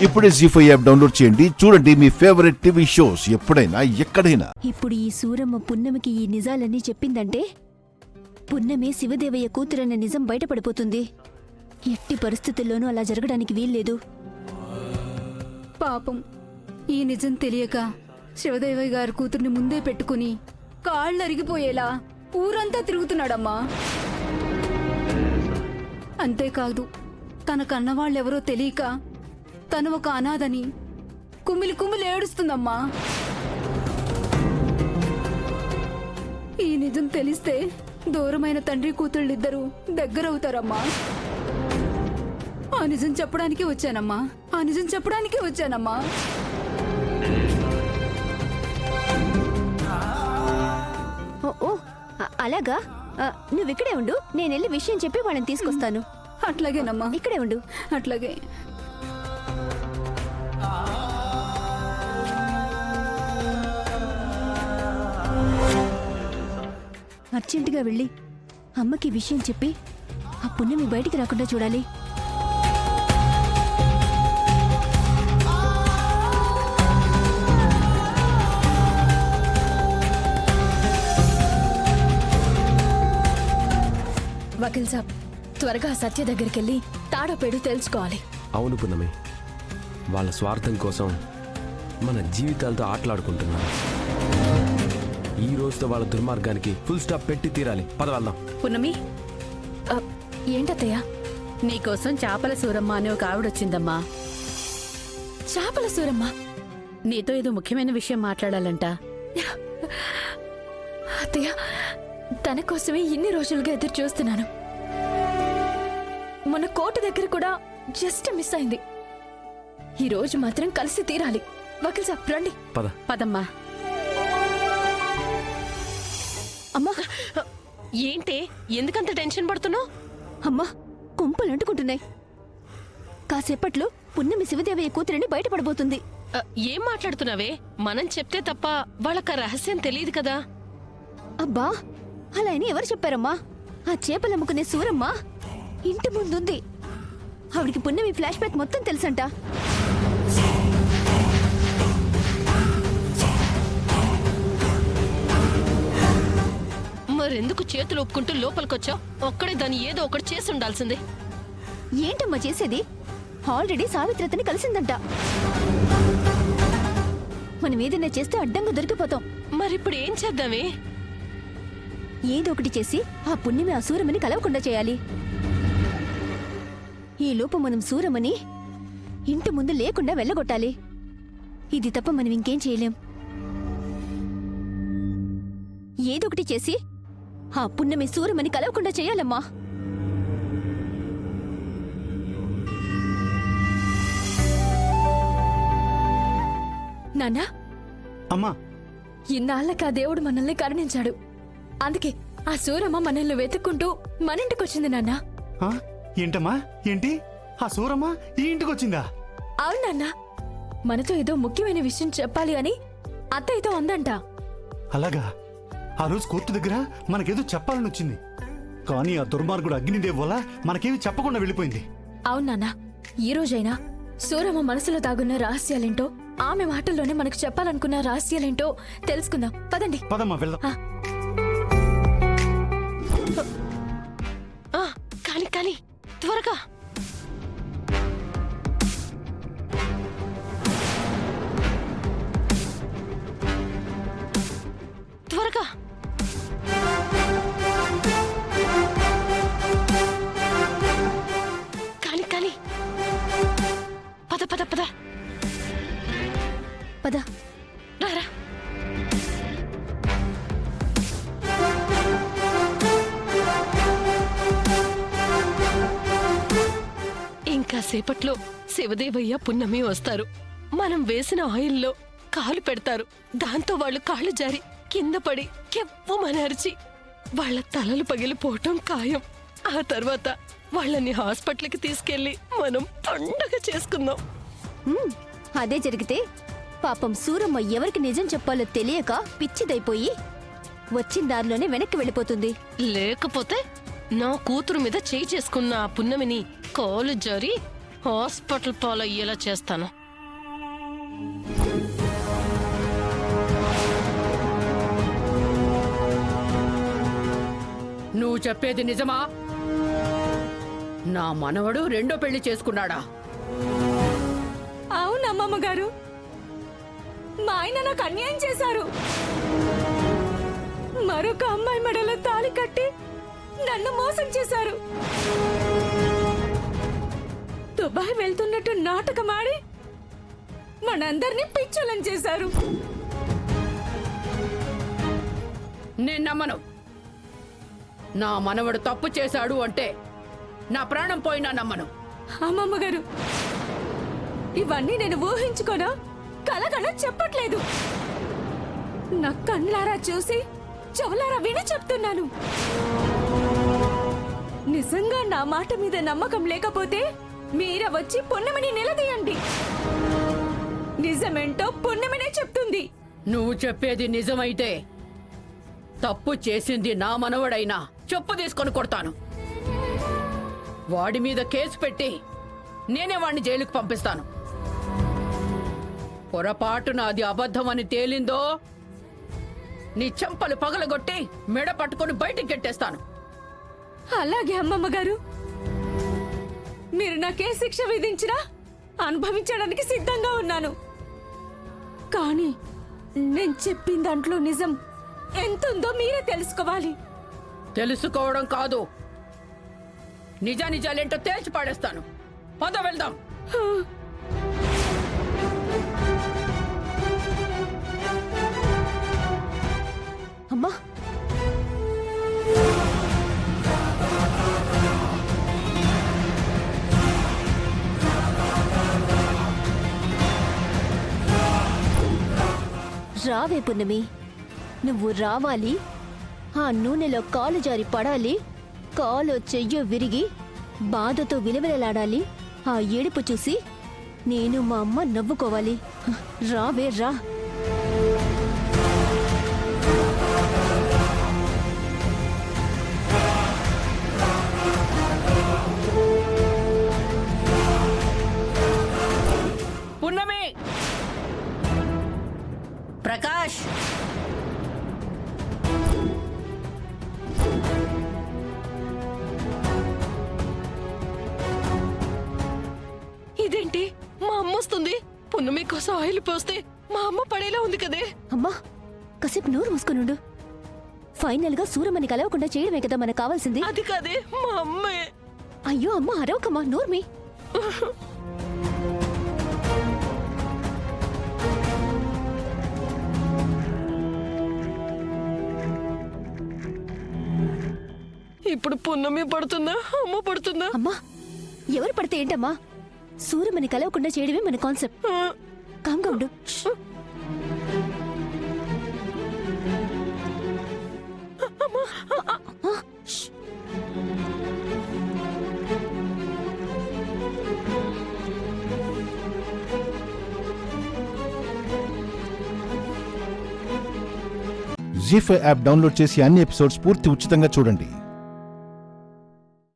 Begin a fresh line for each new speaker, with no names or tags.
ఇప్పుడే జీ5 app download చేయండి. చూడండి మీ ఫేవరెట్ టీవీ షోస్ ఎప్పుడైనా ఎక్కడైనా.
ఇప్పుడు ఈ సూరమ్మ పున్నమికి ఈ నిజాలన్నీ చెప్పిందంటే పున్నమి శివదేవయ్య కూతురన్న నిజం బయటపడిపోతుంది. ఎట్టి పరిస్థితుల్లోనూ అలా జరగడానికి వీల్లేదు.
పాపం ఈ నిజం తెలియక శివదేవయ్య గారి కూతుర్ని ముందే పెట్టుకుని కాళ్ళు అరిగిపోయేలా ఊరంతా తిరుగుతున్నాడమ్మా. అంతేకాదు తన కన్నవాళ్ళెవరో తెలియక తను ఒక అనాథని కుమిలి కుమిలి ఏడుస్తుందమ్మా. ఈ నిజం తెలిస్తే దూరమైన తండ్రి కూతుళ్ళిద్దరూ దగ్గరవుతారమ్మా. ఆ నిజం చెప్పడానికి వచ్చానమ్మా. ఆ నిజం చెప్పడానికి వచ్చానమ్మా.
ఓ అలాగా? నువ్విక్కడే ఉండు, నేనెళ్ళి విషయం చెప్పి వాళ్ళని తీసుకొస్తాను.
అట్లాగేనమ్మా,
ఇక్కడే ఉండు.
అట్లాగే.
అర్జెంటుగా వెళ్ళి అమ్మకి విషయం చెప్పి ఆ పుణ్యమి బయటికి రాకుండా చూడాలి.
వకీల్ సాబ్, త్వరగా సత్య దగ్గరికెళ్ళి తాడో పేడు తెలుసుకోవాలి.
అవును పున్నమి, వాళ్ళ స్వార్థం కోసం మన జీవితాలతో ఆటలాడుకుంటున్నారు. ఈ రోజుతో వాళ్ళ దుర్మార్గానికి ఫుల్ స్టాప్ పెట్టి తీరాలి. పద వెళ్దాం.
పున్నమి, ఏంటత్తయ్య?
నీకోసం చేపల సూరమ్మ అనే ఒక ఆవిడొచ్చిందమ్మా.
చేపల సూరమ్మ?
నీతో ఏదో ముఖ్యమైన విషయం మాట్లాడాలంట.
అత్తయ్య, తన కోసమే ఇన్ని రోజులుగా ఎదురు చూస్తున్నాను. మొన్న కోట దగ్గర కూడా జస్ట్ మిస్ అయింది. ఈ రోజు మాత్రం కలిసి తీరాలి. వకీల్ సాబ్ రండి.
పద.
పదమ్మా.
అమ్మా,
ఏంటే ఎందుకంత టెన్షన్ పడుతున్నావు?
అమ్మా, కుంపలు అంటుకుంటున్నాయి. కాసేపట్లో పున్నమి శివదేవయ్య కూతురని బయటపడబోతుంది.
ఏం మాట్లాడుతున్నావే? మనం చెప్తే తప్ప వాళ్ళకి రహస్యం తెలియదు కదా.
అబ్బా, అలా అని ఎవరు చెప్పారమ్మా? ఆ చేపలమ్ముకునే సూరమ్మ ఇంటి ముందుంది. ఆవిడికి పున్నమి ఫ్లాష్ బ్యాక్ మొత్తం తెలుసంట.
మరెందుకు చేతులు ఒప్పుకుంటూ లోపలికొచ్చావు? ఒక్కడే దాన్ని ఏదో ఒకటి చేసి ఉండాల్సిందే.
ఏంటమ్మా చేసేది? ఆల్రెడీ సావిత్రతని కలిసిందంట. మనం ఏదైనా చేస్తే అడ్డంగా దొరికిపోతాం.
మరిప్పుడు ఏం చేద్దామే?
ఏదో ఒకటి చేసి ఆ పుణ్యమి ఆ సూరమని కలవకుండా చేయాలి. ఈ లోపు మనం సూరమని ఇంటి ముందు లేకుండా వెళ్ళగొట్టాలి. ఇది తప్ప మనం ఇంకేం చేయలేం. ఏదో ఒకటి చేసి ఆ పుణ్యమి సూరమని కలవకుండా చేయాలమ్మా.
నాన్నా,
అమ్మా,
ఇన్నాళ్ళకి ఆ దేవుడు మనల్ని కరుణించాడు. అందుకే ఆ సూరమ్మ మనల్ని వెతుక్కుంటూ మన ఇంటికొచ్చింది నాన్నా.
ఆ? ఏంటమ్మా? ఏంటి? ఆ సూరమ్మ ఈ ఇంటికొచ్చిందా?
అవునన్నా, మనతో ఏదో ముఖ్యమైన విషయం చెప్పాలి అని అత్తయ్యతో అందంట.
అలాగా? ఆ రోజు కోర్టు దగ్గర మనకేదో చెప్పాలని వచ్చింది, కానీ ఆ దుర్మార్గుడు అగ్నిదేవ్ వల్ల మనకేమి చెప్పకుండా వెళ్ళిపోయింది.
అవునన్నా, ఈ రోజైనా సూరమ్మ మనసులో దాగున్న రహస్యాలేంటో, ఆమె మాటల్లోనే మనకు చెప్పాలనుకున్న రహస్యాలేంటో తెలుసుకుందాం. పదండి.
పదమ్మా, వెళ్దాం.
కాని కాని త్వరగా. త్వరగా. కాని కాని పద పద పద
పద.
రారా. ఇంకాసేపట్లో శివదేవయ్య పున్నమి వస్తారు. మనం వేసిన ఆయిల్లో కాలు పెడతారు. దాంతో వాళ్ళు కాళ్ళు జారి కింద పడి కెవ్వమని అరిచి వాళ్ళ తలలు పగిలిపోవటం ఖాయం. ఆ తర్వాత వాళ్ళని హాస్పిటల్కి తీసుకెళ్లి మనం పండగ చేసుకుందాం.
అదే జరిగితే పాపం సూరమ్మ ఎవరికి నిజం చెప్పాలో తెలియక పిచ్చిదైపోయి వచ్చిన దారిలోనే వెనక్కి వెళ్ళిపోతుంది.
లేకపోతే నా కూతురు మీద చేయి చేసుకున్న ఆ పున్నమిని కాలు జారి హాస్పిటల్ పాలయ్యేలా చేస్తాను.
నువ్వు చెప్పేది నిజమా? నా మనవడు రెండో పెళ్లి చేసుకున్నాడా?
అవునమ్మమ్మ గారు, మా ఆయన నాకు అన్యాయం చేశారు. మరొక అమ్మాయి మెడలో తాళి కట్టి నన్ను మోసం చేశారు. దుబాయ్ వెళ్తున్నట్టు నాటకమాడి మనందరినీ పిచ్చోళ్ళని చేశారు.
నేను నమ్మను. నా మనవడు తప్పు చేశాడు అంటే నా ప్రాణం పోయినా నమ్మను.
అమ్మమ్మ గారు, ఇవన్నీ నేను ఊహించుకోనా కలగన చెప్పట్లేదు. నా కళ్ళారా చూసి చెవులారా విని చెప్తున్నాను. నిజంగా నా మాట మీద నమ్మకం లేకపోతే మీరే వచ్చి పున్నమిని నిలదీయండి. నిజమేంటో పున్నమినే చెప్తుంది.
నువ్వు చెప్పేది నిజమైతే తప్పు చేసింది నా మనవడైనా చెప్పు తీసుకొని కొడతాను. వాడి మీద కేసు పెట్టి నేనే వాడిని జైలుకు పంపిస్తాను. పొరపాటున అది అబద్ధమని తేలిందో నీ చెంపలు పగలగొట్టి మెడ పట్టుకొని బయటికి గెట్టేస్తాను.
అలాగే అమ్మమ్మ గారు, మీరు నాకే శిక్ష విధించినా అనుభవించడానికి సిద్ధంగా ఉన్నాను. కానీ నేను చెప్పిన దాంట్లో నిజం ఎంతుందో మీరే తెలుసుకోవాలి.
తెలుసుకోవడం కాదు, నిజానిజాలేంటో తేల్చి పాడేస్తాను. పద వెళ్దాం.
అమ్మా, రావే పున్నమి, నువ్వు రావాలి. ఆ నూనెలో కాలు జారి పడాలి. కాలు చెయ్యో విరిగి బాధతో విలవిలలాడాలి. ఆ ఏడుపు చూసి నేను మా అమ్మ నవ్వుకోవాలి. రావే రా.
పున్నమి, ప్రకాష్,
ఇదేంటి, మా అమ్మ వస్తుంది. పున్నమి కోసం ఆయిల్ పోస్తే మా అమ్మ పడేలా ఉంది కదే.
అమ్మా, కాసేపు నోరు మూసుకొనుండు. ఫైనల్ గా సూరమ్మని కలవకుండా చేయడమే కదా మనకు కావాల్సింది.
అది కాదే, మా అమ్మే.
అయ్యో అమ్మ, అరవకమ్మా, నోర్మి.
ఇప్పుడు పున్నమి పడుతుందా, అమ్మ పడుతుందా?
అమ్మా, ఎవరు పడితే ఏంటమ్మా? సూరమ్మని కలవకుండా చేయడమే మన కాన్సెప్ట్. కామ్గా ఉండు.
జీ5 యాప్ డౌన్లోడ్ చేసి అన్ని ఎపిసోడ్స్ పూర్తి ఉచితంగా చూడండి.